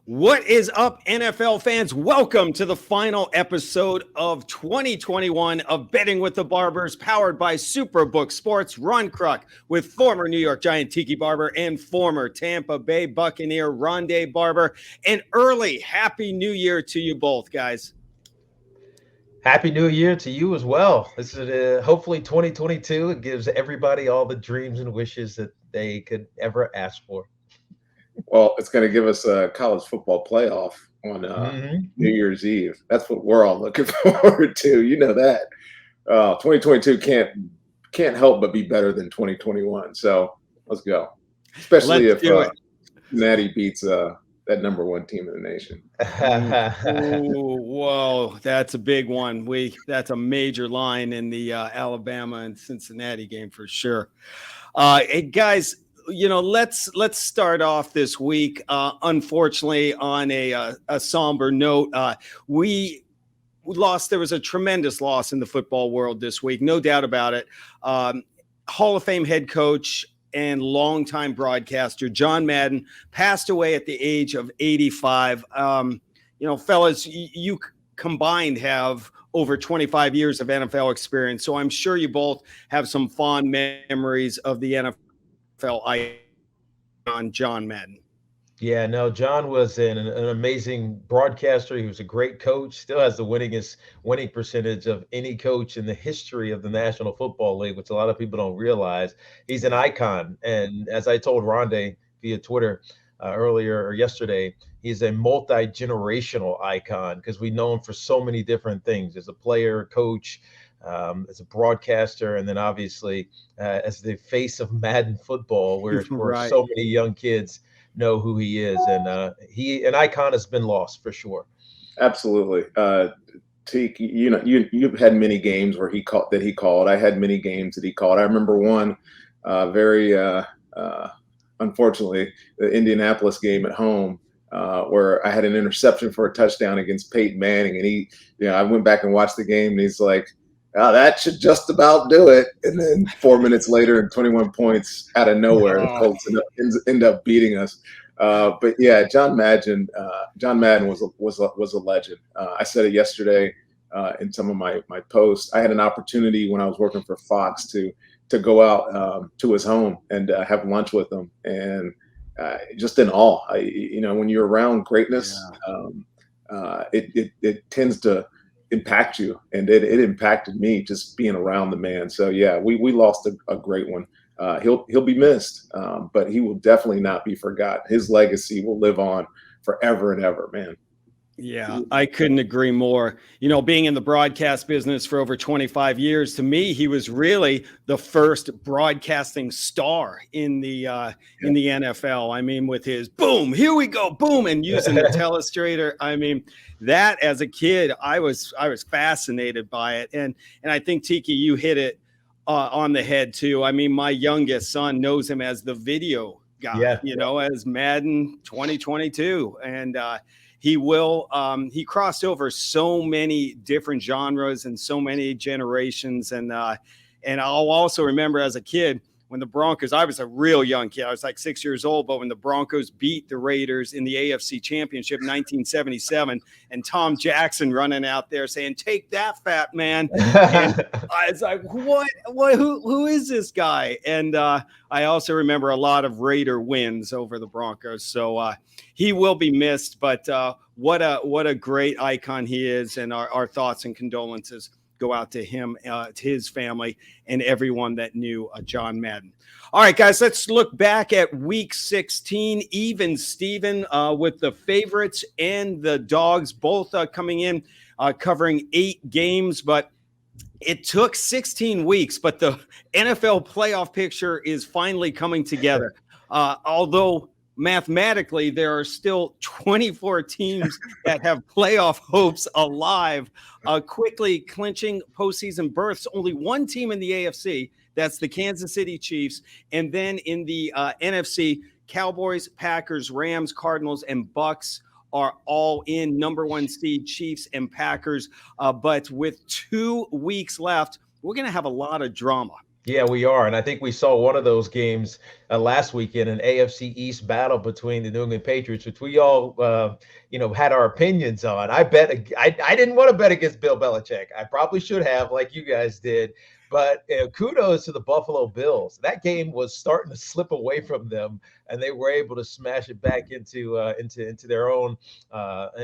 What is up, NFL fans? Welcome to the final episode of 2021 of Betting with the Barbers, powered by Superbook Sports. Ron Kruk with former New York Giant Tiki Barber and former Tampa Bay Buccaneer Rondé Barber. An early Happy New Year to you both, guys. Happy New Year to you as well. This is hopefully 2022. It gives everybody all the dreams and wishes that they could ever ask for. Well, it's going to give us a college football playoff on New Year's Eve. That's what we're all looking forward to. You know that 2022 can't help but be better than 2021. So let's go. Especially if Cincinnati beats that number one team in the nation. Ooh, whoa, that's a big one. That's a major line in the Alabama and Cincinnati game for sure. Hey guys, let's start off this week. Unfortunately, on a somber note, we lost. There was a tremendous loss in the football world this week, no doubt about it. Hall of Fame head coach and longtime broadcaster John Madden passed away at the age of 85. Fellas, you combined have over 25 years of NFL experience, so I'm sure you both have some fond memories of the NFL icon John Madden. Yeah, no, John was an amazing broadcaster. He was a great coach, still has the winning percentage of any coach in the history of the National Football League, which a lot of people don't realize. He's an icon. And as I told Rondé via Twitter earlier or yesterday, he's a multi-generational icon because we know him for so many different things as a player, coach, as a broadcaster, and then obviously as the face of Madden football, where Right. so many young kids know who he is, and an icon has been lost for sure. Absolutely. Teak, you've had many games where he called. I had many games that he called. I remember one very unfortunately, the Indianapolis game at home, where I had an interception for a touchdown against Peyton Manning, and I went back and watched the game, and he's like, "Oh, that should just about do it." And then 4 minutes later, and 21 points out of nowhere, the Colts end up beating us. But yeah, John Madden was a legend. I said it yesterday in some of my posts. I had an opportunity when I was working for Fox to go out to his home and have lunch with him, and just in awe. When you're around greatness, it tends to impact you, and it impacted me just being around the man. So yeah, we lost a great one. He'll be missed, but he will definitely not be forgotten. His legacy will live on forever and ever, man. Yeah, I couldn't agree more. Being in the broadcast business for over 25 years, to me, he was really the first broadcasting star in the NFL. I mean, with his boom, here we go, boom, and using the telestrator. I mean, that as a kid, I was fascinated by it, and I think Tiki, you hit it on the head too. I mean, my youngest son knows him as the video guy, as Madden 2022, and he crossed over so many different genres and so many generations. And I'll also remember as a kid when the Broncos, I was a real young kid. I was like 6 years old, but when the Broncos beat the Raiders in the AFC Championship in 1977, and Tom Jackson running out there saying, "Take that, fat man." And I was like, what, who is this guy? And I also remember a lot of Raider wins over the Broncos. So he will be missed, but what a great icon he is. And our thoughts and condolences go out to him, to his family, and everyone that knew John Madden. All right, guys, let's look back at Week 16. Even Steven with the favorites and the dogs both coming in, covering 8 games. But it took 16 weeks, but the NFL playoff picture is finally coming together. Although mathematically, there are still 24 teams that have playoff hopes alive, quickly clinching postseason berths. Only one team in the AFC, that's the Kansas City Chiefs. And then in the NFC, Cowboys, Packers, Rams, Cardinals, and Bucks are all in. Number 1 seed Chiefs and Packers. But with 2 weeks left, we're going to have a lot of drama. Yeah, we are. And I think we saw one of those games last weekend, an AFC East battle between the New England Patriots, which we all, had our opinions on. I didn't want to bet against Bill Belichick. I probably should have, like you guys did. But kudos to the Buffalo Bills. That game was starting to slip away from them, and they were able to smash it back into their own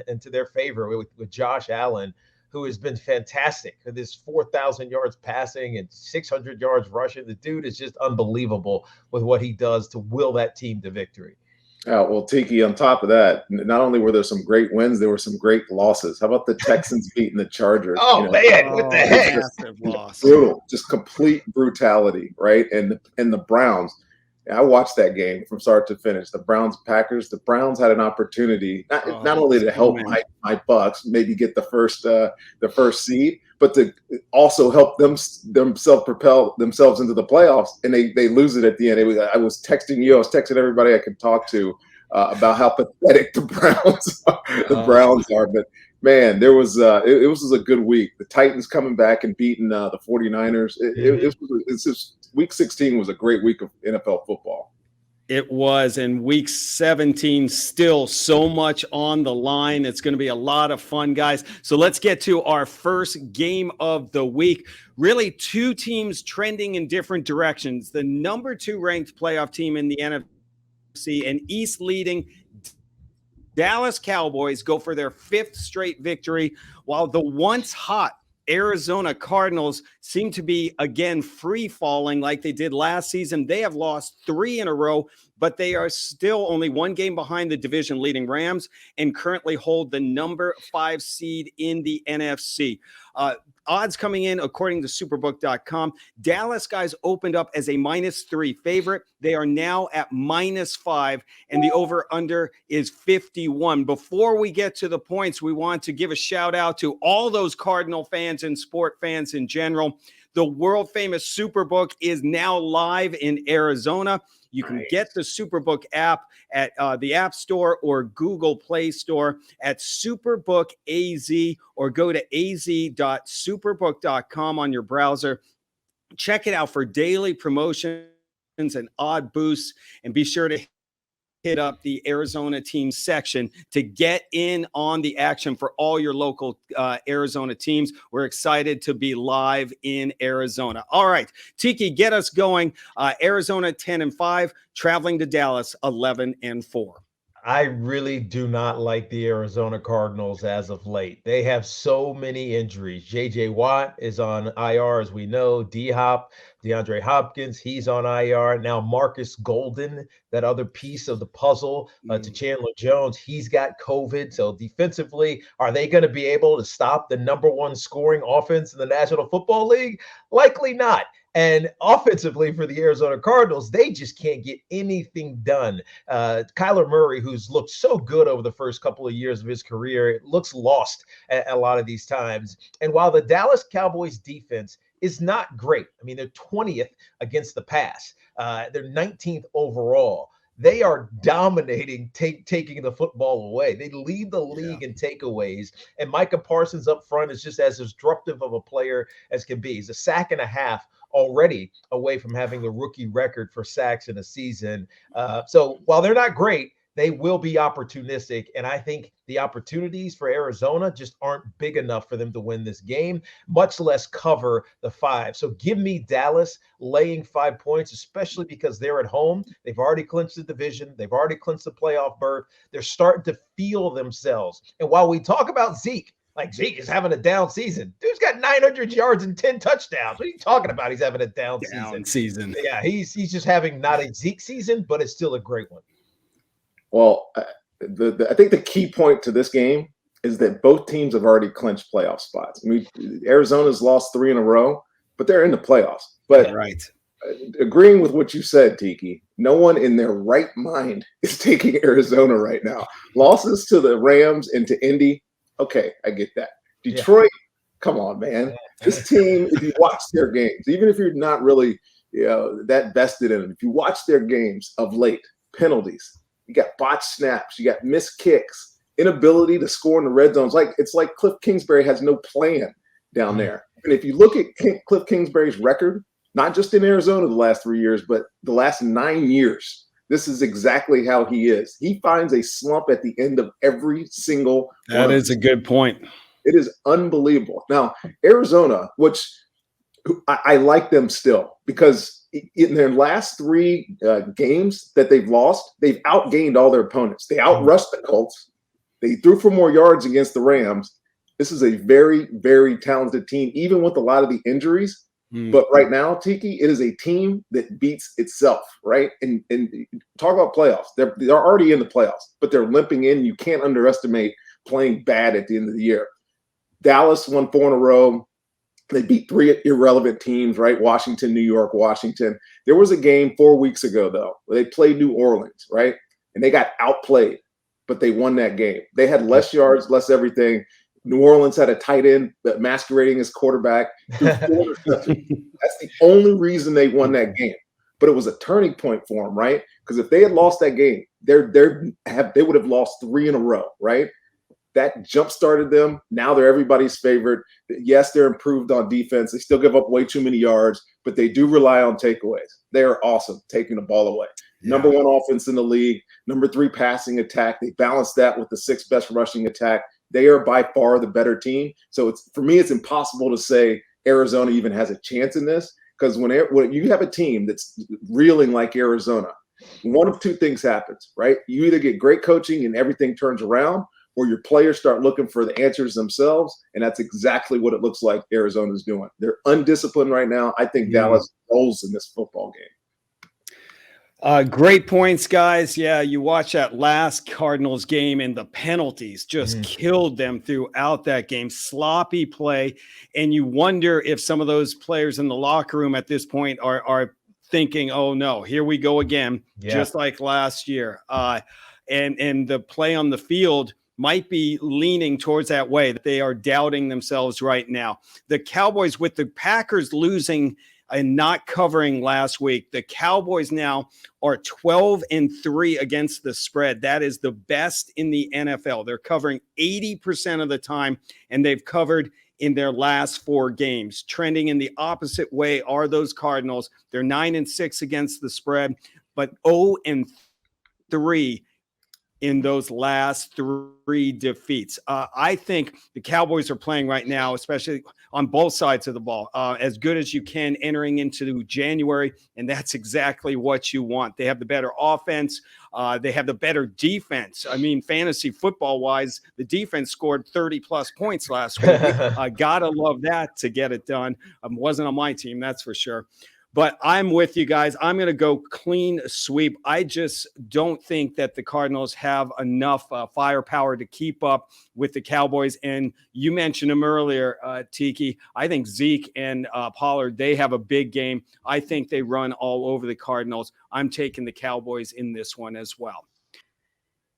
into their favor with Josh Allen, who has been fantastic with his 4,000 yards passing and 600 yards rushing. The dude is just unbelievable with what he does to will that team to victory. Well, Tiki, on top of that, not only were there some great wins, there were some great losses. How about the Texans beating the Chargers? Oh, man, what the heck? Massive loss. Brutal, just complete brutality, right? And the Browns. I watched that game from start to finish. The Browns-Packers. The Browns had an opportunity not only to help my Bucks maybe get the first seed, but to also help themselves propel themselves into the playoffs. And they lose it at the end. I was texting you. I was texting everybody I could talk to about how pathetic the Browns are. But man, there was it was a good week. The Titans coming back and beating the 49ers. It's just week 16 was a great week of NFL football. It was, and week 17 still so much on the line. It's going to be a lot of fun, guys. So let's get to our first game of the week. Really, two teams trending in different directions. The number 2 ranked playoff team in the NFC and East leading Dallas Cowboys go for their 5th straight victory, while the once hot Arizona Cardinals seem to be again free falling like they did last season. They have lost 3 in a row, but they are still only 1 game behind the division leading Rams and currently hold the number 5 seed in the NFC. Odds coming in, according to superbook.com, Dallas guys opened up as a -3 favorite. They are now at -5, and the over-under is 51. Before we get to the points, we want to give a shout out to all those Cardinal fans and sport fans in general. The world-famous Superbook is now live in Arizona. You can get the Superbook app at the App Store or Google Play Store at Superbook AZ, or go to az.superbook.com on your browser. Check it out for daily promotions and odd boosts, and be sure to hit up the Arizona team section to get in on the action for all your local Arizona teams. We're excited to be live in Arizona. All right, Tiki, get us going. Arizona 10-5, traveling to Dallas 11-4. I really do not like the Arizona Cardinals as of late. They have so many injuries. J.J. Watt is on IR, as we know. D-Hop, DeAndre Hopkins, he's on IR. Now Marcus Golden, that other piece of the puzzle to Chandler Jones, he's got COVID. So defensively, are they going to be able to stop the number 1 scoring offense in the National Football League? Likely not. And offensively for the Arizona Cardinals, they just can't get anything done. Kyler Murray, who's looked so good over the first couple of years of his career, looks lost at a lot of these times. And while the Dallas Cowboys defense is not great, I mean, they're 20th against the pass. They're 19th overall. They are dominating, taking the football away. They lead the league in takeaways. And Micah Parsons up front is just as disruptive of a player as can be. He's a sack and a half already away from having the rookie record for sacks in a season. So while they're not great, they will be opportunistic. And I think the opportunities for Arizona just aren't big enough for them to win this game, much less cover the 5. So give me Dallas laying 5 points, especially because they're at home. They've already clinched the division. They've already clinched the playoff berth. They're starting to feel themselves. And while we talk about Zeke, like Zeke is having a down season. Dude's got 900 yards and 10 touchdowns. What are you talking about? He's having a down season. Yeah, he's just having not a Zeke season, but it's still a great one. Well, I think the key point to this game is that both teams have already clinched playoff spots. I mean, Arizona's lost 3 in a row, but they're in the playoffs. But agreeing with what you said, Tiki, no one in their right mind is taking Arizona right now. Losses to the Rams and to Indy, okay, I get that. Detroit, come on, man. This team, if you watch their games, even if you're not really that vested in them, if you watch their games of late, penalties, you got botched snaps, you got missed kicks, inability to score in the red zones. It's like Cliff Kingsbury has no plan down there. And if you look at Cliff Kingsbury's record not just in Arizona the last 3 years, but the last 9 years. This is exactly how he is. He finds a slump at the end of every single That is a good point. It is unbelievable. Now, Arizona, which I like them still, because in their last 3 games that they've lost, they've outgained all their opponents. They outrushed the Colts. They threw for more yards against the Rams. This is a very, very talented team, even with a lot of the injuries. But right now, Tiki, it is a team that beats itself, right? And talk about playoffs. They're already in the playoffs, but they're limping in. You can't underestimate playing bad at the end of the year. Dallas won 4 in a row. They beat 3 irrelevant teams, right? Washington, New York, Washington. There was a game 4 weeks ago, though, where they played New Orleans, right? And they got outplayed, but they won that game. They had less yards, less everything. New Orleans had a tight end that masquerading as quarterback. That's the only reason they won that game. But it was a turning point for them, right? Because if they had lost that game, they would have lost 3 in a row, right? That jump-started them. Now they're everybody's favorite. Yes, they're improved on defense. They still give up way too many yards, but they do rely on takeaways. They are awesome taking the ball away. Yeah. Number 1 offense in the league. Number 3 passing attack. They balance that with the 6th best rushing attack. They are by far the better team. So for me, it's impossible to say Arizona even has a chance in this, because when you have a team that's reeling like Arizona, one of 2 things happens, right? You either get great coaching and everything turns around, or your players start looking for the answers themselves, and that's exactly what it looks like Arizona's doing. They're undisciplined right now. I think Dallas rolls in this football game. Great points, guys. Yeah, you watch that last Cardinals game, and the penalties just killed them throughout that game. Sloppy play, and you wonder if some of those players in the locker room at this point are thinking, "Oh no, here we go again," just like last year. And the play on the field might be leaning towards that way, that they are doubting themselves right now. The Cowboys, with the Packers losing and not covering last week, the Cowboys now are 12-3 against the spread. That is the best in the NFL. They're covering 80% of the time, and they've covered in their last 4 games. Trending in the opposite way are those Cardinals. They're 9-6 against the spread, but 0-3 in those last 3 defeats. I think the Cowboys are playing right now, especially on both sides of the ball, as good as you can entering into January, and that's exactly what you want. They have the better offense. They have the better defense. I mean, fantasy football-wise, the defense scored 30-plus points last week. Gotta love that to get it done. Wasn't on my team, that's for sure. But I'm with you guys. I'm going to go clean sweep. I just don't think that the Cardinals have enough firepower to keep up with the Cowboys. And you mentioned them earlier, Tiki. I think Zeke and Pollard, they have a big game. I think they run all over the Cardinals. I'm taking the Cowboys in this one as well.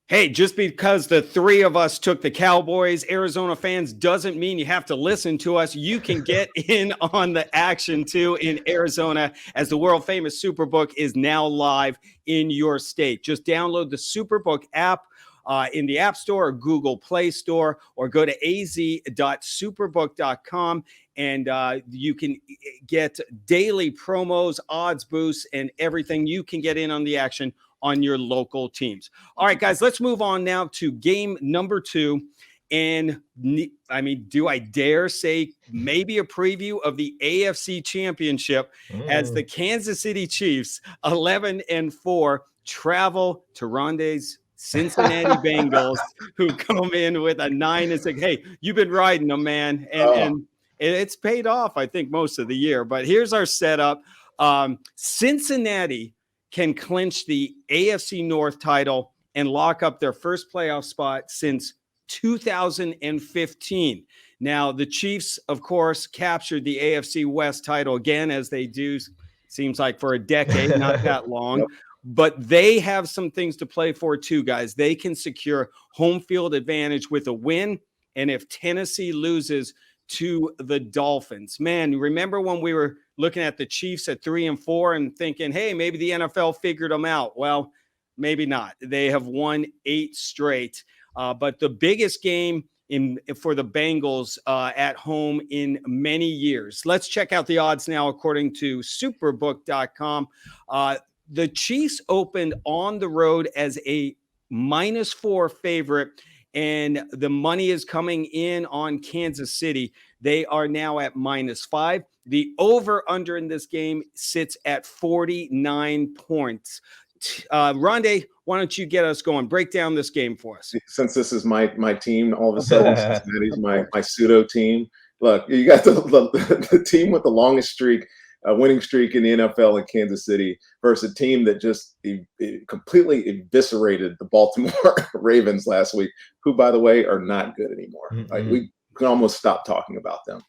Hey, just because the 3 of us took the Cowboys, Arizona fans, doesn't mean you have to listen to us. You can get in on the action too in Arizona, as the world famous Superbook is now live in your state. Just download the Superbook app in the App Store or Google Play Store, or go to az.superbook.com, and you can get daily promos, odds boosts, and everything. You can get in on the action on your local teams. All right, guys, let's move on now to game number 2. And I mean, do I dare say maybe a preview of the AFC Championship as the Kansas City Chiefs, 11-4, travel to Rondé's Cincinnati Bengals, who come in with a 9-6. Hey, you've been riding them, man. And it's paid off, I think, most of the year. But here's our setup. Cincinnati can clinch the AFC North title and lock up their first playoff spot since 2015. Now, the Chiefs, of course, captured the AFC West title again, as they do, seems like for a decade, not that long. Yep. But they have some things to play for too, guys. They can secure home field advantage with a win. And if Tennessee loses to the Dolphins, man, remember when we were looking at the Chiefs at 3-4 and thinking, hey, maybe the NFL figured them out? Well, maybe not. They have won 8 straight. But the biggest game for the Bengals at home in many years. Let's check out the odds now according to superbook.com. The Chiefs opened on the road as a -4 favorite, and the money is coming in on Kansas City. They are now at -5. The over-under in this game sits at 49 points. Rondé, why don't you get us going? Break down this game for us. Since this is my team, all of a sudden Cincinnati's my pseudo team. Look, you got the team with the longest streak, winning streak in the NFL in Kansas City versus a team that just completely eviscerated the Baltimore Ravens last week, who, by the way, are not good anymore. Mm-hmm. Like, we can almost stop talking about them.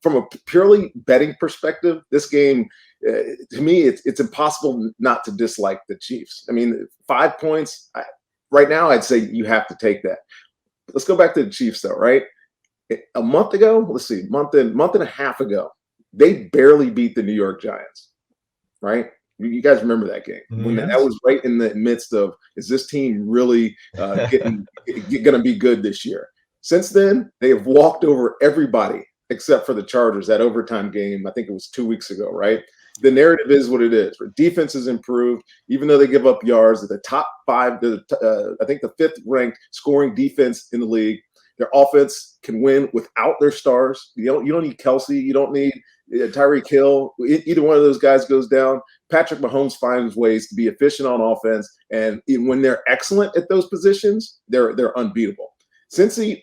From a purely betting perspective, this game, to me, it's impossible not to dislike the Chiefs. I mean, 5 points, right now, I'd say you have to take that. Let's go back to the Chiefs, though, right? A month ago, month and a half ago, they barely beat the New York Giants, right? You guys remember that game? When that was right in the midst of, is this team really going to be good this year? Since then, they have walked over everybody except for the Chargers, that overtime game. I think it was 2 weeks ago, right? The narrative is what it is. Defense has improved, even though they give up yards. At the top 5, I think the 5th ranked scoring defense in the league. Their offense can win without their stars. You don't need Kelsey. You don't need Tyreek Hill. Either one of those guys goes down. Patrick Mahomes finds ways to be efficient on offense, and when they're excellent at those positions, they're unbeatable. Cincy,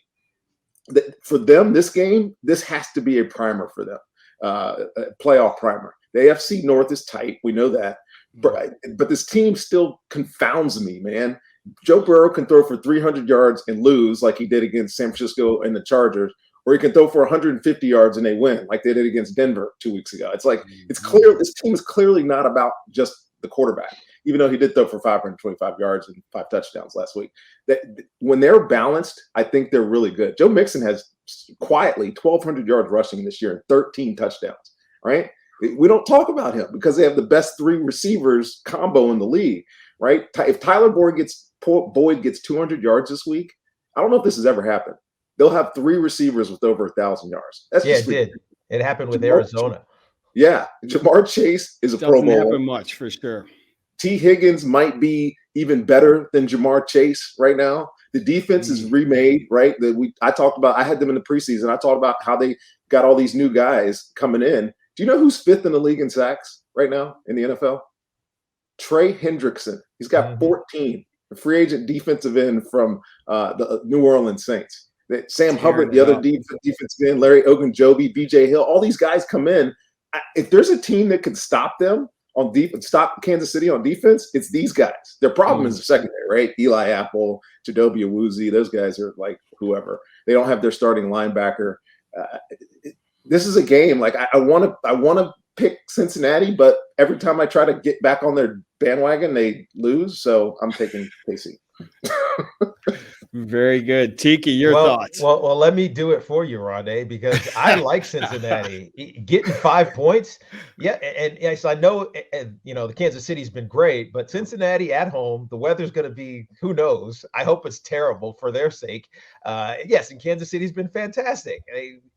for them, this game, this has to be a primer for them, a playoff primer. The AFC North is tight. We know that. But this team still confounds me, man. Joe Burrow can throw for 300 yards and lose like he did against San Francisco and the Chargers, or he can throw for 150 yards and they win like they did against Denver 2 weeks ago. It's like, it's clear this team is clearly not about just the quarterback, even though he did throw for 525 yards and 5 touchdowns last week. When they're balanced, I think they're really good. Joe Mixon has quietly 1,200 yards rushing this year and 13 touchdowns, right? We don't talk about him because they have the best 3 receivers combo in the league, right? If Tyler Boyd gets 200 yards this week, I don't know if this has ever happened. They'll have 3 receivers with over 1,000 yards. It did. It happened with Arizona. Yeah, Jamar Chase is a Pro Bowler. Doesn't happen much for sure. T. Higgins might be even better than Jamar Chase right now. The defense is remade, right? I talked about. I had them in the preseason. I talked about how they got all these new guys coming in. Do you know who's 5th in the league in sacks right now in the NFL? Trey Hendrickson. He's got 14. A free agent defensive end from the New Orleans Saints. Sam Hubbard, the other defensive end, Larry Ogunjobi, B.J. Hill, all these guys come in. If there's a team that can stop them on defense, stop Kansas City on defense, it's these guys. Their problem is the secondary, right? Eli Apple, Chidobe Awuzie, those guys are like whoever. They don't have their starting linebacker. This is a game like I want to pick Cincinnati, but every time I try to get back on their bandwagon, they lose. So I'm taking KC. Very good. Tiki, your thoughts? Well, let me do it for you, Rondé, because I like Cincinnati. Getting 5 points. Yeah, and yes, I know, the Kansas City's been great, but Cincinnati at home, the weather's going to be, who knows? I hope it's terrible for their sake. Yes, and Kansas City's been fantastic.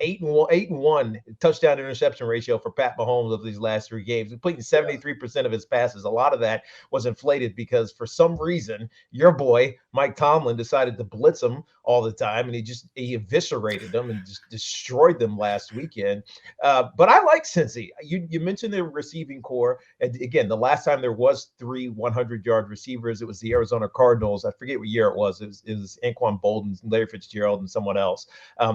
8-1 touchdown interception ratio for Pat Mahomes of these last 3 games, completing 73% of his passes. A lot of that was inflated because for some reason, your boy, Mike Tomlin, decided to blitz them all the time, and he eviscerated them and just destroyed them last weekend. But I like Cincy. You mentioned their receiving core, and again, the last time there was 3 100-yard receivers, it was the Arizona Cardinals. I forget what year it was. It was Anquan Bolden, Larry Fitzgerald, and someone else.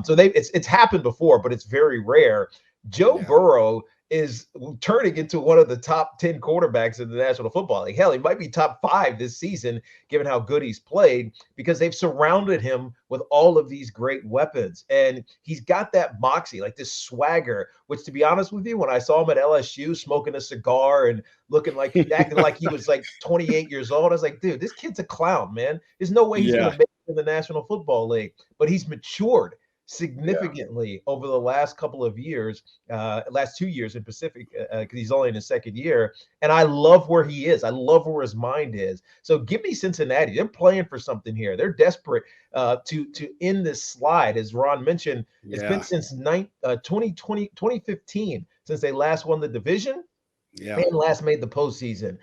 So it's happened before, but it's very rare. Joe Burrow is turning into one of the top 10 quarterbacks in the National Football League. Hell, he might be top 5 this season, given how good he's played, because they've surrounded him with all of these great weapons. And he's got that moxie, like this swagger, which, to be honest with you, when I saw him at LSU smoking a cigar and looking like, acting like he was like 28 years old, I was like, dude, this kid's a clown, man. There's no way he's going to make it in the National Football League. But he's matured significantly over the last couple of years, last 2 years in Pacific, because he's only in his second year. And I love where he is. I love where his mind is. So give me Cincinnati. They're playing for something here. They're desperate to end this slide. As Ron mentioned, it's been since 2015 since they last won the division. Yeah. And last made the postseason.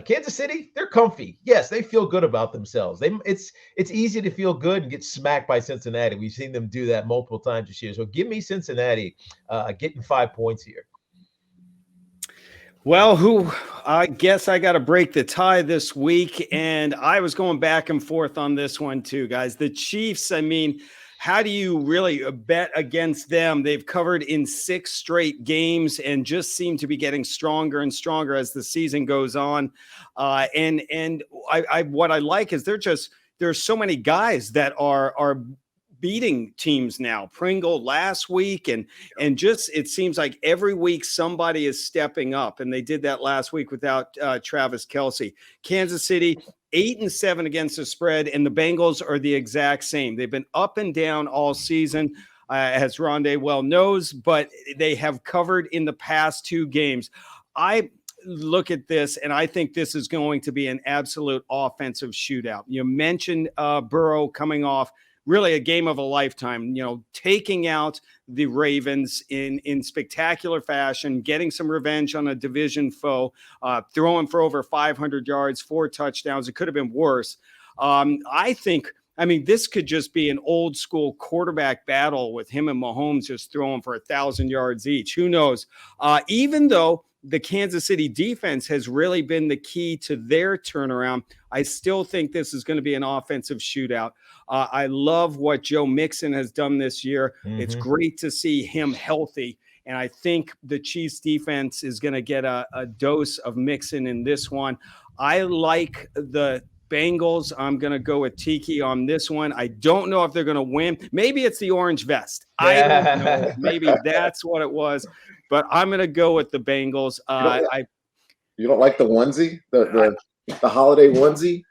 Kansas City, they're comfy. Yes, they feel good about themselves. It's easy to feel good and get smacked by Cincinnati. We've seen them do that multiple times this year. So give me Cincinnati getting 5 points here. Well, I guess I got to break the tie this week, and I was going back and forth on this one too, guys. The Chiefs, I mean, how do you really bet against them? They've covered in 6 straight games and just seem to be getting stronger and stronger as the season goes on. And what I like is there's so many guys that are beating teams now. Pringle last week, and just it seems like every week somebody is stepping up, and they did that last week without Travis Kelce. Kansas City 8-7 against the spread, and the Bengals are the exact same. They've been up and down all season, as Rondé well knows, but they have covered in the past 2 games. I look at this, and I think this is going to be an absolute offensive shootout. You mentioned Burrow coming off really a game of a lifetime, taking out the Ravens in spectacular fashion, getting some revenge on a division foe, throwing for over 500 yards, 4 touchdowns. It could have been worse. I mean, this could just be an old school quarterback battle with him and Mahomes just throwing for 1,000 yards each. Who knows? Even though the Kansas City defense has really been the key to their turnaround, I still think this is going to be an offensive shootout. I love what Joe Mixon has done this year. Mm-hmm. It's great to see him healthy. And I think the Chiefs defense is going to get a dose of Mixon in this one. I like the Bengals. I'm going to go with Tiki on this one. I don't know if they're going to win. Maybe it's the orange vest. I don't know. Maybe that's what it was. But I'm going to go with the Bengals. You don't like the onesie, the holiday onesie?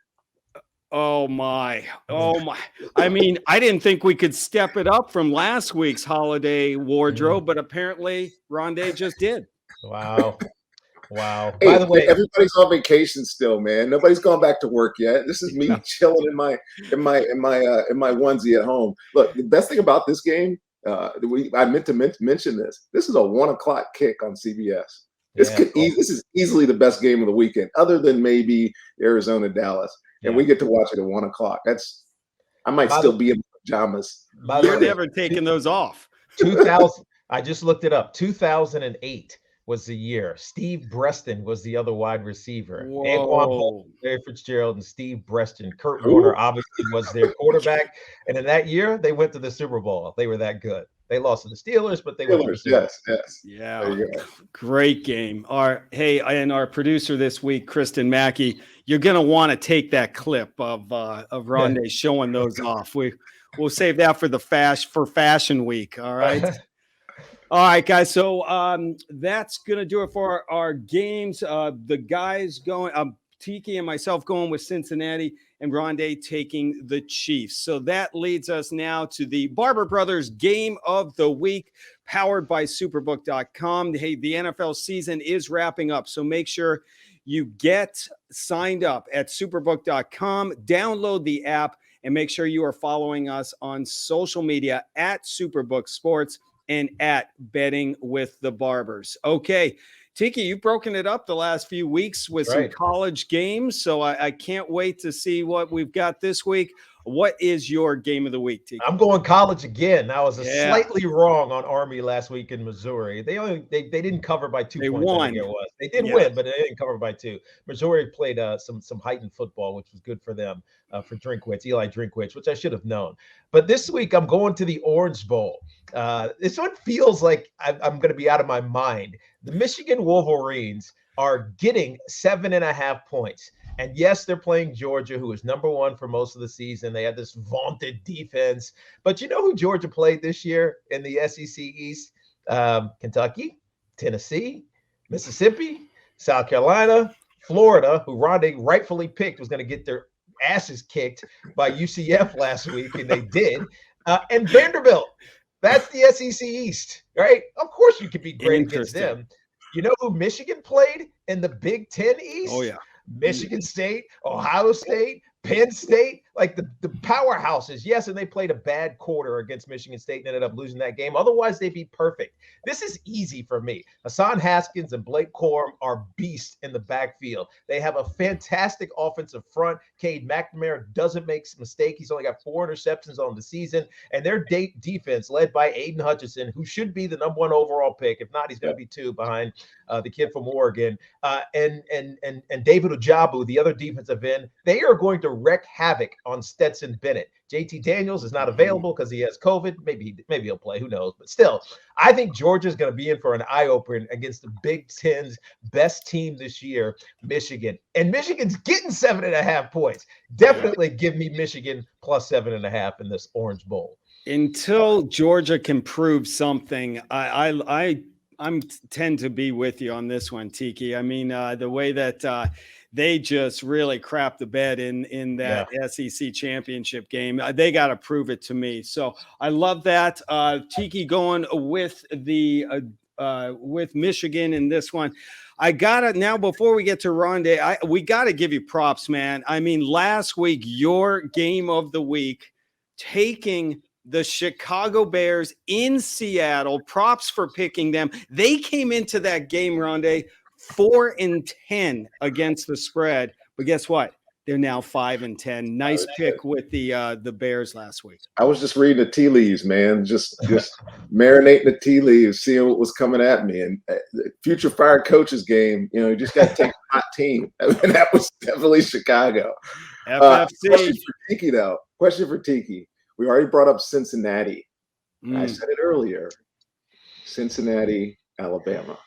Oh my. I mean, I didn't think we could step it up from last week's holiday wardrobe, but apparently Rondé just did. Wow. Hey, by the way, everybody's on vacation still, man. Nobody's gone back to work yet. This is me chilling in my onesie at home. Look, the best thing about this game, I meant to mention this. This is a 1:00 kick on CBS. This is easily the best game of the weekend, other than maybe Arizona Dallas, and we get to watch it at 1:00. I might still be in pajamas. You're never taking those off. 2000. I just looked it up. 2008 was the year. Steve Breston was the other wide receiver. Anquan Paul, Larry Fitzgerald, and Steve Breston. Kurt Warner obviously was their quarterback. And in that year, they went to the Super Bowl. They were that good. They lost to the Steelers, but they went to the Super Bowl. Yes. Yeah. Great game. Our producer this week, Kristen Mackey, you're going to want to take that clip of Rondé showing those off. We'll save that for Fashion Week. All right. All right, guys. So that's going to do it for our games. The guys going, Tiki and myself going with Cincinnati, and Rondé taking the Chiefs. So that leads us now to the Barber Brothers Game of the Week, powered by Superbook.com. Hey, the NFL season is wrapping up, so make sure you get signed up at Superbook.com. Download the app, and make sure you are following us on social media at Superbook Sports and at Betting with the Barbers. Okay, Tiki, you've broken it up the last few weeks with some college games, so I can't wait to see what we've got this week. What is your game of the week, Tiki? I'm going college again. I was slightly wrong on Army last week in Missouri. They didn't cover by 2 points. Won. I think it was. They did win, but they didn't cover by 2. Missouri played some heightened football, which was good for them, for Eli Drinkwitz, which I should have known. But this week I'm going to the Orange Bowl. This one feels like I'm going to be out of my mind. The Michigan Wolverines are getting 7.5 points. And yes, they're playing Georgia, who is number 1 for most of the season. They had this vaunted defense. But you know who Georgia played this year in the SEC East? Kentucky, Tennessee, Mississippi, South Carolina, Florida, who Rondé rightfully picked was going to get their asses kicked by UCF last week, and they did. And Vanderbilt. That's the SEC East, right? Of course you can be great against them. You know who Michigan played in the Big Ten East? Oh, yeah. Michigan State, Ohio State, Penn State, like the powerhouses. Yes, and they played a bad quarter against Michigan State and ended up losing that game. Otherwise, they'd be perfect. This is easy for me. Hassan Haskins and Blake Corum are beasts in the backfield. They have a fantastic offensive front. Cade McNamara doesn't make a mistake. He's only got 4 interceptions on the season. And their defense, led by Aiden Hutchinson, who should be the #1 overall pick. If not, he's going to be 2 behind the kid from Oregon. And David Ojabo, the other defensive end. They are going to wreak havoc on Stetson Bennett. JT Daniels is not available because he has COVID. Maybe he'll play. Who knows? But still, I think Georgia's going to be in for an eye-opener against the Big Ten's best team this year, Michigan. And Michigan's getting 7.5 points. Definitely give me Michigan plus 7.5 in this Orange Bowl. Until Georgia can prove something, I tend to be with you on this one, Tiki. I mean, the way that they just really crapped the bed in that SEC championship game. They got to prove it to me. So I love that. Tiki going with with Michigan in this one. I gotta now, before we get to Rondé, we gotta give you props, man. I mean, last week, your game of the week, taking the Chicago Bears in Seattle. Props for picking them. They came into that game, Rondé, 4-10 against the spread, but guess what? They're now 5-10. Nice pick with the Bears last week. I was just reading the tea leaves, man. Just marinating the tea leaves, seeing what was coming at me. And the future fired coaches game, you just got to take a hot team. And that was definitely Chicago. FFC. Question for Tiki, though. Question for Tiki. We already brought up Cincinnati. I said it earlier. Cincinnati, Alabama.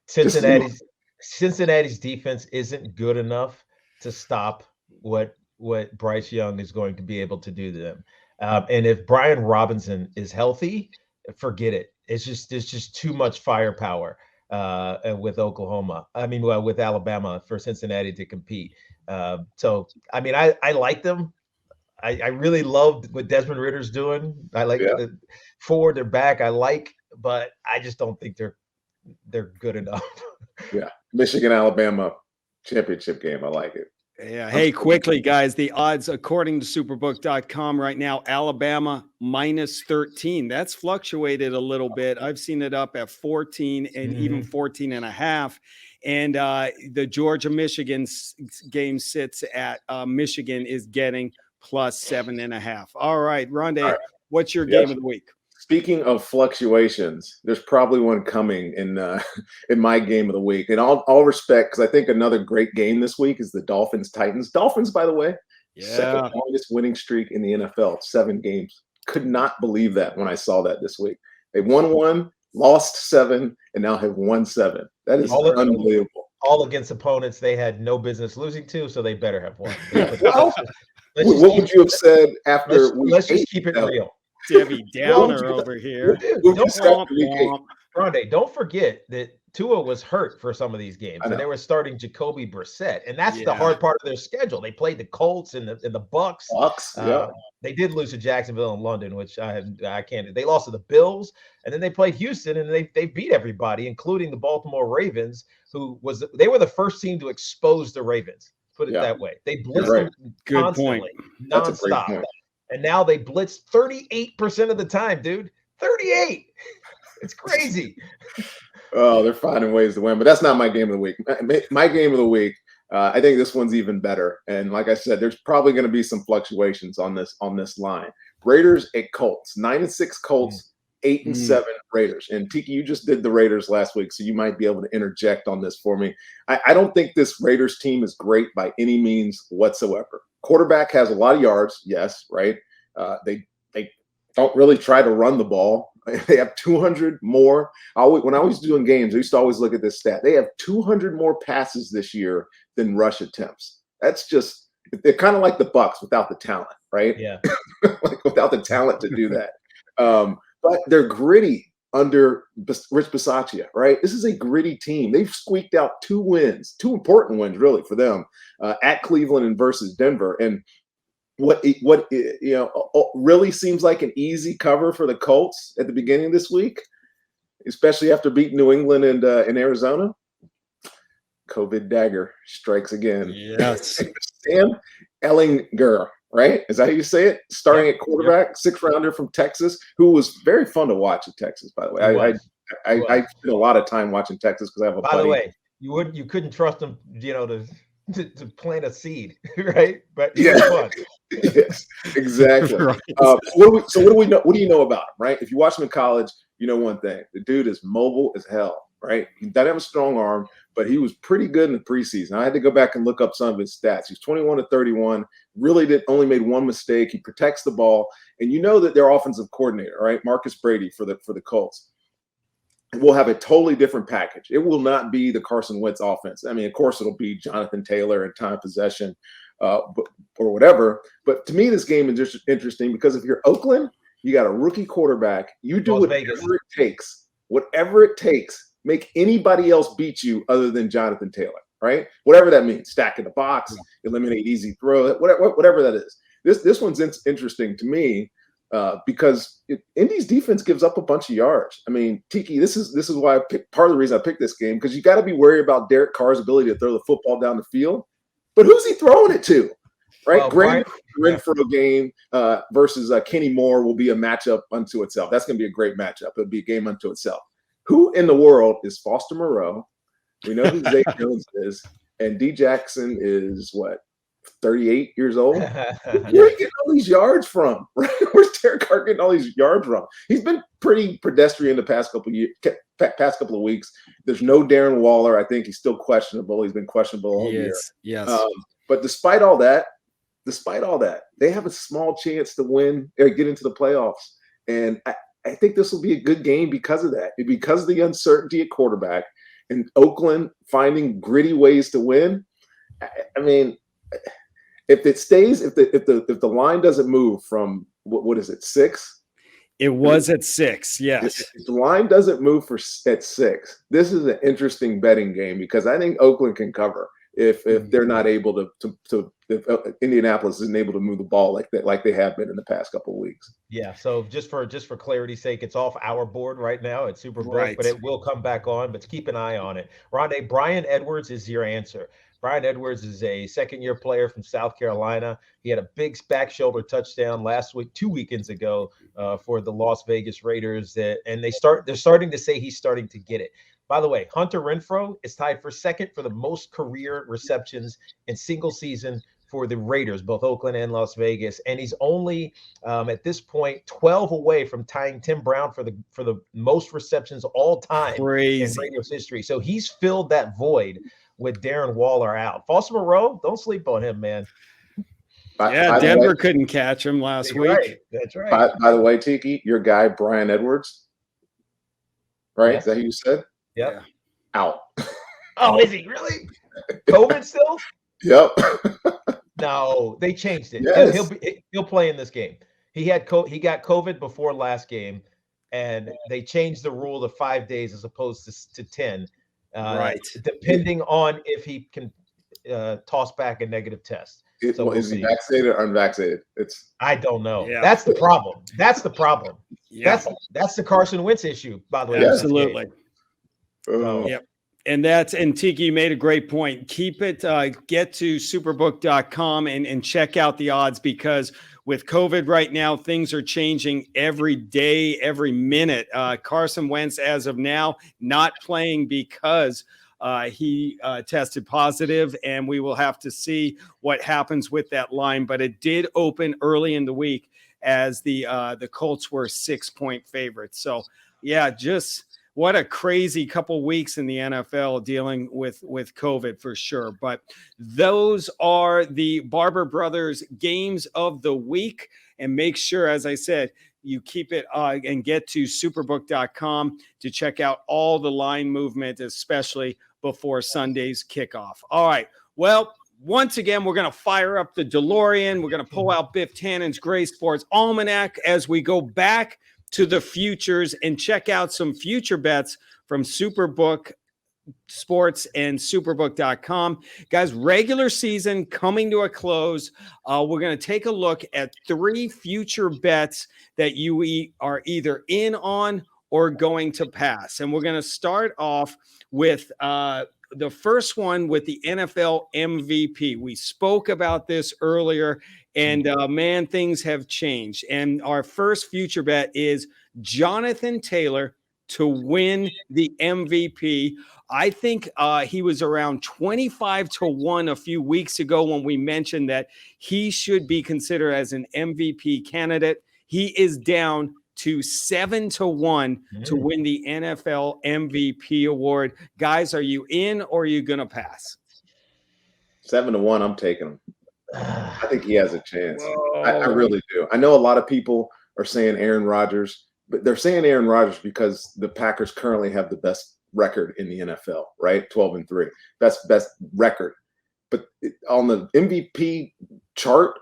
Cincinnati's defense isn't good enough to stop what Bryce Young is going to be able to do to them. And if Brian Robinson is healthy, forget it. There's just too much firepower with Oklahoma. With Alabama for Cincinnati to compete. So I like them. I really loved what Desmond Ritter's doing. I like the forward, their back. But I just don't think they're good enough. Yeah. Michigan, Alabama championship game. I like it. Yeah. Hey, quickly, guys, the odds according to superbook.com right now, Alabama -13. That's fluctuated a little bit. I've seen it up at 14 and even 14.5. And the Georgia-Michigan game sits at Michigan is getting plus 7.5. All right, Rondé, what's your game of the week? Speaking of fluctuations, there's probably one coming in my game of the week. In all respect, because I think another great game this week is the Dolphins-Titans. Dolphins, by the way, second longest winning streak in the NFL, 7 games. Could not believe that when I saw that this week. They won 1, lost 7, and now have won 7. That is unbelievable. All against opponents they had no business losing to, so they better have won. What would you have said after let's just keep it real. Debbie Downer over here. Rondé, don't forget that Tua was hurt for some of these games, and they were starting Jacoby Brissett, and that's the hard part of their schedule. They played the Colts and the Bucks. They did lose to Jacksonville and London, which I can't. They lost to the Bills, and then they played Houston, and they beat everybody, including the Baltimore Ravens, they were the first team to expose the Ravens. Put it that way. They blitzed them constantly, nonstop. And now they blitz 38% of the time, dude. 38. It's crazy. Oh, they're finding ways to win, but that's not my game of the week. My game of the week, I think this one's even better. And like I said, there's probably going to be some fluctuations on this line. Raiders at Colts, 9-6 Colts, 8-7 Raiders. And Tiki, you just did the Raiders last week, so you might be able to interject on this for me. I don't think this Raiders team is great by any means whatsoever. Quarterback has a lot of yards, yes, right? They don't really try to run the ball. They have 200 more. When I was doing games, I used to always look at this stat. They have 200 more passes this year than rush attempts. That's just – they're kind of like the Bucs without the talent, right? Yeah. Without the talent to do that. But they're gritty under Rich Bisaccia, right? This is a gritty team. They've squeaked out 2 wins, 2 important wins really for them, at Cleveland and versus Denver. And really seems like an easy cover for the Colts at the beginning of this week, especially after beating New England and in Arizona. COVID dagger strikes again. Yes. Sam Ellinger, right? Is that how you say it? Starting at quarterback, 6th rounder from Texas, who was very fun to watch in Texas, by the way. I spent a lot of time watching Texas because I have a buddy. By the way, you couldn't trust him, to plant a seed, right? But he was fun. Yes, exactly. Right. So what do we know? What do you know about him, right? If you watch him in college, you know one thing: the dude is mobile as hell, right? He doesn't have a strong arm, but he was pretty good in the preseason. I had to go back and look up some of his stats. He's 21-31. Really only made one mistake. He protects the ball, and you know that their offensive coordinator, right, Marcus Brady for the Colts, will have a totally different package. It will not be the Carson Wentz offense. I mean, of course, it'll be Jonathan Taylor and time of possession, or whatever. But to me, this game is just interesting because if you're Oakland, you got a rookie quarterback. You do whatever it takes. Whatever it takes. Make anybody else beat you other than Jonathan Taylor, right? Whatever that means. Stack in the box, eliminate easy throw, whatever that is. This one's interesting to me because Indy's defense gives up a bunch of yards. I mean, Tiki, this is why part of the reason I picked this game, because you got to be worried about Derek Carr's ability to throw the football down the field. But who's he throwing it to? Right? Well, Granted, Renfro game versus Kenny Moore will be a matchup unto itself. That's going to be a great matchup. It'll be a game unto itself. Who in the world is Foster Moreau? We know who Zay Jones is. And D. Jackson is what? 38 years old. Where are you getting all these yards from? Right? Where's Derek Carr getting all these yards from? He's been pretty pedestrian the past couple of weeks. There's no Darren Waller. I think he's still questionable. He's been questionable all year. Yes. But despite all that, they have a small chance to win or get into the playoffs. And I think this will be a good game because of that. Because of the uncertainty at quarterback and Oakland finding gritty ways to win. I mean, if it stays, if the line doesn't move from what is it, 6? It was at 6, yes. If the line doesn't move at 6, this is an interesting betting game because I think Oakland can cover if they're not able to if Indianapolis isn't able to move the ball like they have been in the past couple of weeks. Yeah. So just for clarity's sake, it's off our board right now at Superbook, Right. but it will come back on. But keep an eye on it. Rondé, Brian Edwards is your answer. Brian Edwards is a second-year player from South Carolina. He had a big back shoulder touchdown last week, 2 weekends ago, for the Las Vegas Raiders. And they're starting to say he's starting to get it. By the way, Hunter Renfrow is tied for second for the most career receptions in single season for the Raiders, both Oakland and Las Vegas. And he's only at this point 12 away from tying Tim Brown for the most receptions all time in Raiders history. So he's filled that void with Darren Waller out. Foster Moreau, don't sleep on him, man. Denver couldn't catch him last week. Right. That's right. By the way, Tiki, your guy Brian Edwards, right? Is that who you said? Yeah. Out. Oh, is he really? COVID still? Yep. No, they changed it. Yes. He'll play in this game. He got COVID before last game, and they changed the rule to 5 days as opposed to 10. Right. Depending on if he can toss back a negative test. Is he vaccinated or unvaccinated? I don't know. Yeah. That's the problem. Yeah. That's the Carson Wentz issue, by the way. Absolutely. Yep. And Tiki, you made a great point. Keep it, get to superbook.com and check out the odds because with COVID right now, things are changing every day, every minute. Carson Wentz, as of now, not playing because he tested positive, and we will have to see what happens with that line. But it did open early in the week as the Colts were 6-point favorites. So, yeah, just what a crazy couple weeks in the NFL dealing with COVID for sure. But those are the Barber Brothers games of the week. And make sure, as I said, you keep it and get to superbook.com to check out all the line movement, especially before Sunday's kickoff. All right. Well, once again, we're going to fire up the DeLorean. We're going to pull out Biff Tannen's Gray Sports Almanac as we go back to the futures and check out some future bets from Superbook Sports and Superbook.com. Guys, regular season coming to a close. We're going to take a look at 3 future bets that you are either in on or going to pass. And we're going to start off with the first one with the NFL MVP. We spoke about this earlier, and man, things have changed. And our first future bet is Jonathan Taylor to win the MVP. I think he was around 25-1 a few weeks ago when we mentioned that he should be considered as an MVP candidate. He is down to 7-1 to win the NFL MVP award. Guys, are you in or are you going to pass? 7-1, I'm taking him. I think he has a chance. I really do. I know a lot of people are saying Aaron Rodgers, but they're saying Aaron Rodgers because the Packers currently have the best record in the NFL, right? 12-3, best record. But on the MVP chart,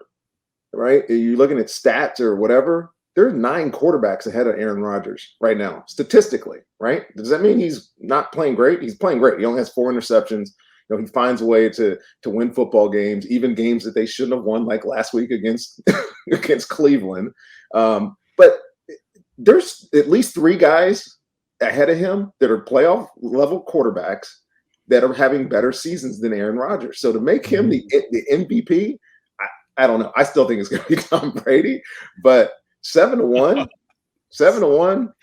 right? You're looking at stats or whatever. There's 9 quarterbacks ahead of Aaron Rodgers right now, statistically, right? Does that mean he's not playing great? He's playing great. He only has 4 interceptions. You know, he finds a way to win football games, even games that they shouldn't have won, like last week against against Cleveland. But there's at least 3 guys ahead of him that are playoff level quarterbacks that are having better seasons than Aaron Rodgers. So to make him the MVP, I don't know. I still think it's going to be Tom Brady, but 7-1,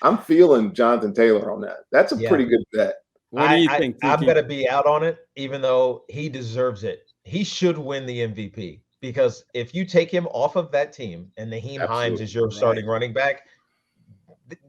I'm feeling Jonathan Taylor on that. That's a pretty good bet. What do you think, I'm going to be out on it, even though he deserves it. He should win the MVP because if you take him off of that team and Naheem Hines is your starting running back,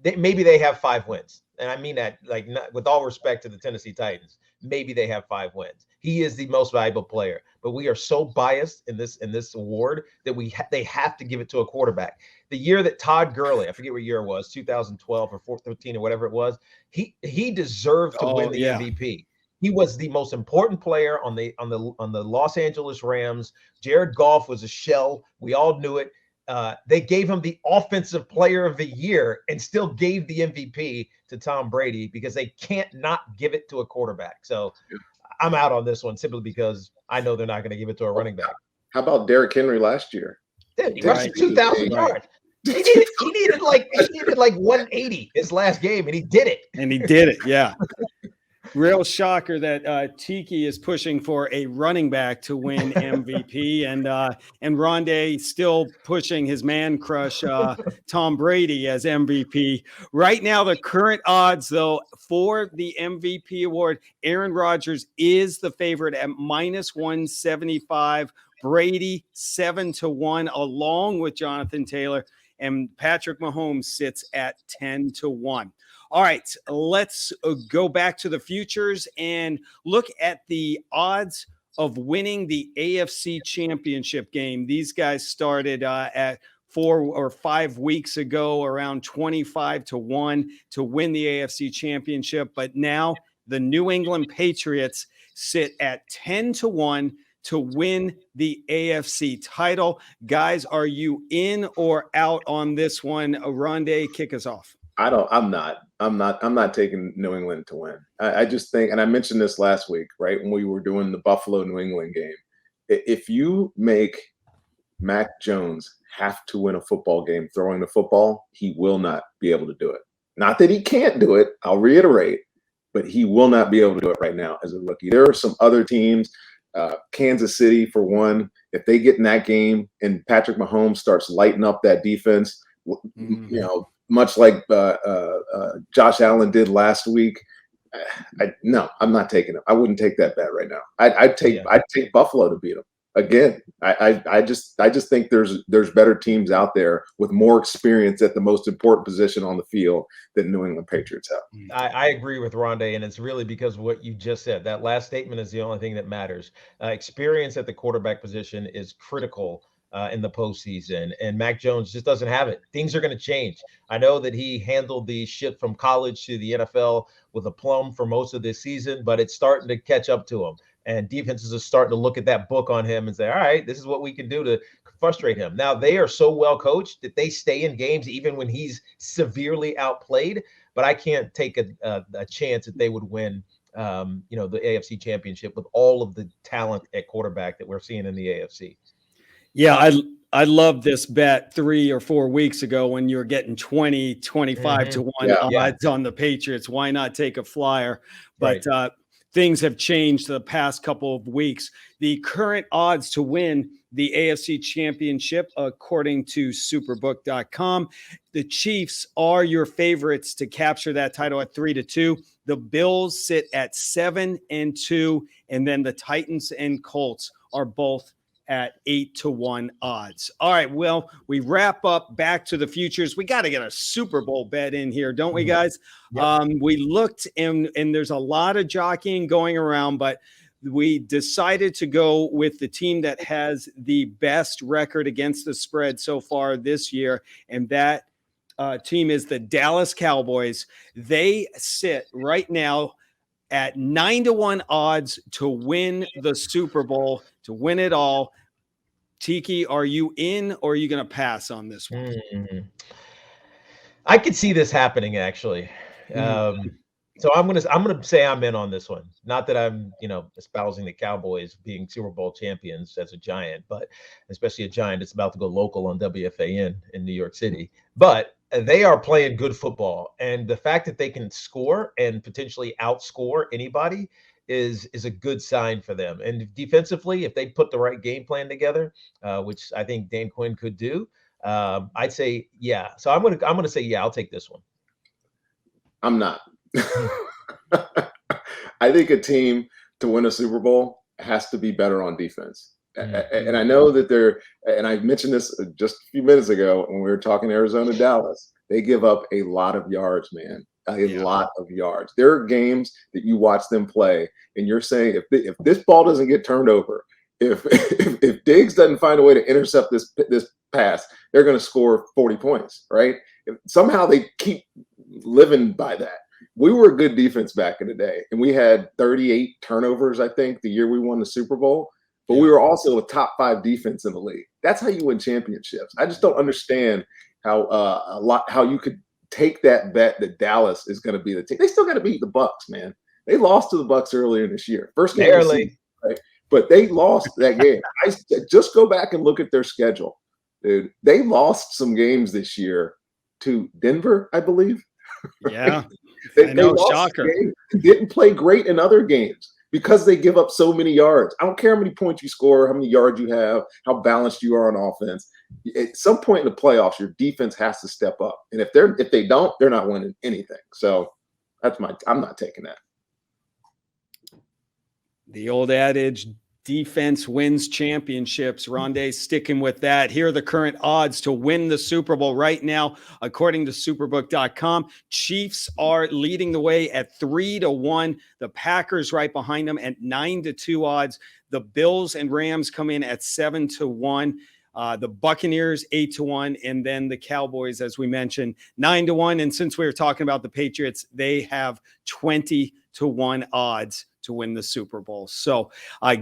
maybe they have 5 wins. And I mean that, like, not, with all respect to the Tennessee Titans, maybe they have 5 wins. He is the most valuable player, but we are so biased in this award that they have to give it to a quarterback. The year that Todd Gurley, I forget what year it was, 2012 or 13 or whatever it was, he deserved to win the MVP. He was the most important player on the Los Angeles Rams. Jared Goff was a shell. We all knew it. They gave him the offensive player of the year and still gave the MVP to Tom Brady because they can't not give it to a quarterback. So I'm out on this one simply because I know they're not going to give it to a running back. How about Derrick Henry last year? Dude, he rushed 2,000 yards. He needed like 180 his last game, and he did it. Yeah. Real shocker that Tiki is pushing for a running back to win MVP, and Rondé still pushing his man crush Tom Brady as MVP. Right now, the current odds, though, for the MVP award, Aaron Rodgers is the favorite at -175. Brady 7-1, along with Jonathan Taylor, and Patrick Mahomes sits at 10-1. All right, let's go back to the futures and look at the odds of winning the AFC Championship game. These guys started at 4 or 5 weeks ago, around 25-1 to win the AFC Championship. But now the New England Patriots sit at 10-1 to win the AFC title. Guys, are you in or out on this one? Rondé, kick us off. I'm not taking New England to win. I just think, and I mentioned this last week, right, when we were doing the Buffalo New England game. If you make Mac Jones have to win a football game throwing the football, he will not be able to do it. Not that he can't do it, I'll reiterate, but he will not be able to do it right now as a rookie. There are some other teams, Kansas City for one, if they get in that game and Patrick Mahomes starts lighting up that defense, you know, much like Josh Allen did last week. No, I'm not taking it. I wouldn't take that bet right now. I'd take Buffalo to beat them again. I just think there's better teams out there with more experience at the most important position on the field than New England Patriots have. I agree with Rondé, and it's really because of what you just said. That last statement is the only thing that matters. Experience at the quarterback position is critical in the postseason, and Mac Jones just doesn't have it. Things are going to change. I know that he handled the shit from college to the NFL with aplomb for most of this season, but it's starting to catch up to him. And defenses are starting to look at that book on him and say, all right, this is what we can do to frustrate him. Now, they are so well coached that they stay in games even when he's severely outplayed, but I can't take a chance that they would win the AFC Championship with all of the talent at quarterback that we're seeing in the AFC. Yeah, I love this bet 3 or 4 weeks ago when you were getting 20, 25 to 1 odds on the Patriots. Why not take a flyer? But things have changed the past couple of weeks. The current odds to win the AFC Championship, according to Superbook.com, the Chiefs are your favorites to capture that title at 3-2. The Bills sit at 7-2, and then the Titans and Colts are both at 8-1 odds. All right, well, we wrap up back to the futures. We got to get a Super Bowl bet in here, don't we, guys? Yep. We looked, and there's a lot of jockeying going around, but we decided to go with the team that has the best record against the spread so far this year, and that team is the Dallas Cowboys. They sit right now at 9-1 odds to win the Super Bowl, to win it all. Tiki, are you in, or are you going to pass on this one? I could see this happening, actually. So I'm gonna say I'm in on this one. Not that I'm, espousing the Cowboys being Super Bowl champions as a Giant, but especially a Giant that's about to go local on WFAN in New York City. But they are playing good football, and the fact that they can score and potentially outscore anybody is a good sign for them. And defensively, if they put the right game plan together, which I think Dan Quinn could do, I'd say yeah. So I'm gonna say yeah. I'll take this one. I'm not. I think a team to win a Super Bowl has to be better on defense. And I know that and I mentioned this just a few minutes ago when we were talking Arizona, Dallas, they give up a lot of yards, man. A lot of yards. There are games that you watch them play, and you're saying if this ball doesn't get turned over, if Diggs doesn't find a way to intercept this pass, they're going to score 40 points, right? Somehow they keep living by that. We were a good defense back in the day, and we had 38 turnovers, I think, the year we won the Super Bowl. But we were also a top 5 defense in the league. That's how you win championships. I just don't understand how you could take that bet that Dallas is going to be the team. They still got to beat the Bucks, man. They lost to the Bucks earlier this year. First game of the season, right? But they lost that game. I just go back and look at their schedule, dude. They lost some games this year to Denver, I believe. Yeah. They lost shocker. Didn't play great in other games because they give up so many yards. I don't care how many points you score, how many yards you have, how balanced you are on offense. At some point in the playoffs, your defense has to step up. And if they don't, they're not winning anything. So I'm not taking that. The old adage, defense wins championships. Rondé's sticking with that. Here are the current odds to win the Super Bowl right now, according to Superbook.com. Chiefs are leading the way at 3-1. The Packers right behind them at 9-2 odds. The Bills and Rams come in at 7-1. The Buccaneers 8-1, and then the Cowboys, as we mentioned, 9-1. And since we were talking about the Patriots, they have 20-1 odds to win the Super Bowl. So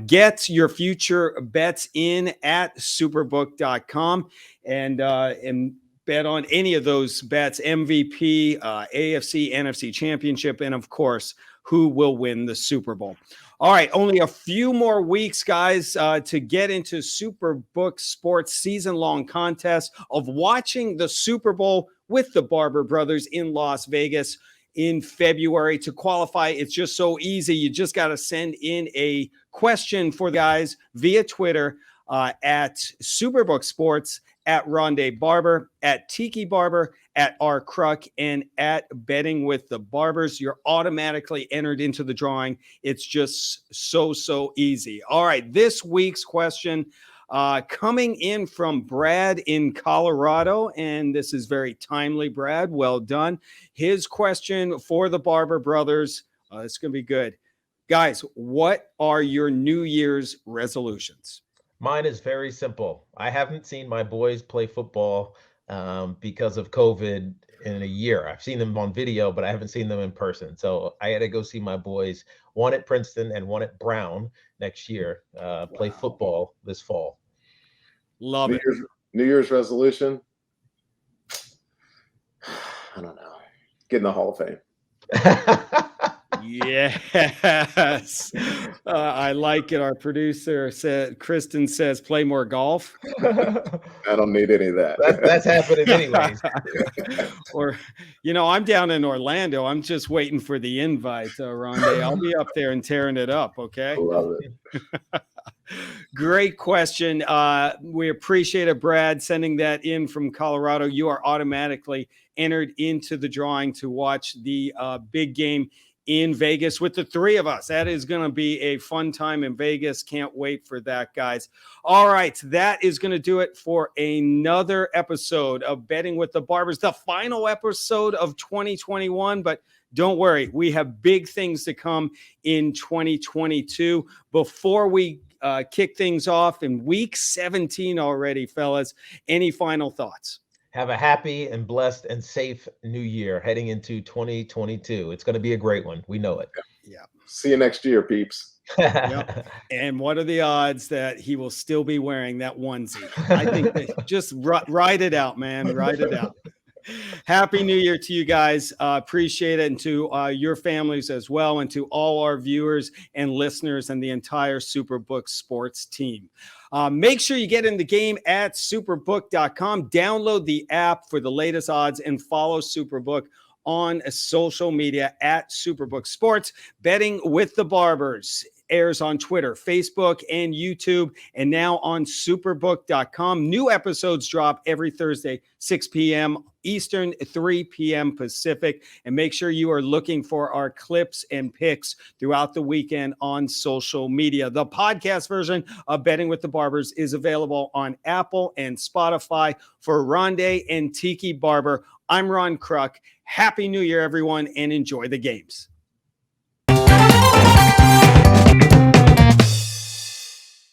get your future bets in at superbook.com and bet on any of those bets, MVP, AFC, NFC Championship, and of course, who will win the Super Bowl. All right, only a few more weeks, guys, to get into Superbook Sports season-long contest of watching the Super Bowl with the Barber brothers in Las Vegas in February. To qualify, it's just so easy. You just got to send in a question for the guys via Twitter at Superbook Sports, at Rondé Barber, at Tiki Barber, at R Cruck, and at Betting with the Barbers. You're automatically entered into the drawing. It's just so easy. All right, this week's question coming in from Brad in Colorado, and this is very timely, Brad. Well done. His question for the Barber brothers, it's going to be good. Guys, what are your New Year's resolutions? Mine is very simple. I haven't seen my boys play football because of COVID in a year. I've seen them on video, but I haven't seen them in person. So I had to go see my boys, one at Princeton and one at Brown next year, play football this fall. Love it. New Year's resolution? I don't know. Get in the Hall of Fame. Yes. I like it. Our producer said, Kristen says, play more golf. I don't need any of that. That's happening anyways. Or, I'm down in Orlando. I'm just waiting for the invite, Rondé. I'll be up there and tearing it up. Okay. I love it. Great question. We appreciate it, Brad, sending that in from Colorado. You are automatically entered into the drawing to watch the big game in Vegas with the three of us. That is going to be a fun time in Vegas. Can't wait for that, guys. All right, that is going to do it for another episode of Betting with the Barbers, the final episode of 2021, but don't worry, we have big things to come in 2022. Before we kick things off in week 17 already, fellas, any final thoughts? Have a happy and blessed and safe new year heading into 2022. It's going to be a great one. We know it. Yeah. See you next year, peeps. Yep. And what are the odds that he will still be wearing that onesie? I think that just ride it out, man. Ride it out. Happy New Year to you guys. Appreciate it. And to your families as well. And to all our viewers and listeners and the entire Superbook Sports team. Make sure you get in the game at superbook.com. Download the app for the latest odds and follow Superbook on social media at Superbook Sports. Betting with the Barbers airs on Twitter, Facebook, and YouTube, and now on superbook.com. New episodes drop every Thursday, 6 p.m. Eastern, 3 p.m. Pacific. And make sure you are looking for our clips and picks throughout the weekend on social media. The podcast version of Betting with the Barbers is available on Apple and Spotify. For Rondé and Tiki Barber, I'm Ron Kruk. Happy New Year, everyone, and enjoy the games.